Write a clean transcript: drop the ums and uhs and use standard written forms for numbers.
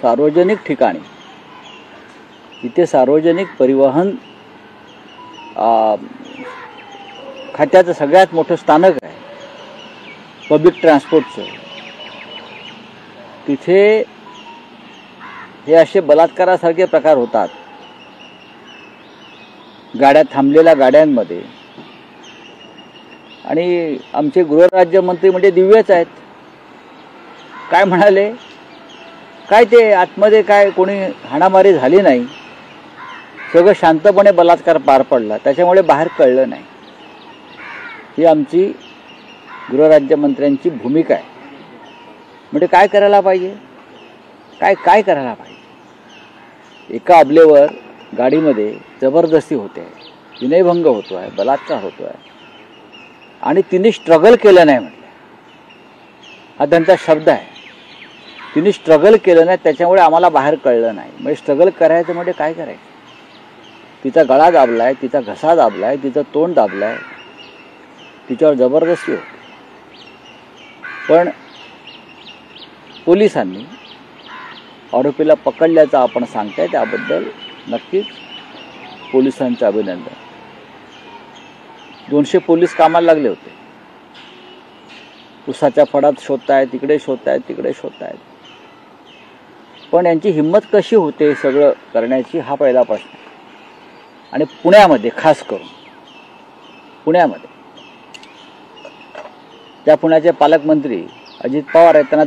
सार्वजनिक ठिकाणी इथे सार्वजनिक परिवहन खात्याचं सगळ्यात मोठं स्थानक आहे पब्लिक ट्रान्सपोर्टचं, तिथे हे असे बलात्कारासारखे प्रकार होतात। गाड्या थांबलेल्या गाड्यांमध्ये, आणि आमचे गृहराज्यमंत्री म्हणजे दिव्यच आहेत। काय म्हणाले, काय ते आतमध्ये काय कोणी हाणामारी झाली नाही, सगळं शांतपणे बलात्कार पार पडला, त्याच्यामुळे बाहेर कळलं नाही। ही आमची गृहराज्यमंत्र्यांची भूमिका आहे। म्हणजे काय करायला पाहिजे, काय करायला पाहिजे। एका अबलेवर गाडीमध्ये जबरदस्ती होते, विनयभंग होतो आहे, बलात्कार होतो आहे, आणि तिने स्ट्रगल केलं नाही म्हटलं, हा त्यांचा शब्द आहे। तिने स्ट्रगल केलं नाही, त्याच्यामुळे आम्हाला बाहेर कळलं नाही। म्हणजे स्ट्रगल करायचं म्हणजे काय करायचं, तिचा गळा दाबलाय, तिचा घसा दाबलाय, तिचं तोंड दाबलाय, तिच्यावर जबरदस्ती होती। पण पोलिसांनी आरोपीला पकडल्याचं आपण सांगताय, त्याबद्दल नक्कीच पोलिसांचं अभिनंदन। 200 पोलीस कामाला लागले होते, उसाच्या फडात शोधतायत, तिकडे शोधतायत, तिकडे शोधतायत। पण यांची हिंमत कशी होते सगळं करण्याची, हा पहिला प्रश्न। आणि पुण्यामध्ये, खास करून पुण्यामध्ये, त्या पुण्याचे पालकमंत्री अजित पवार आहेत, त्यांना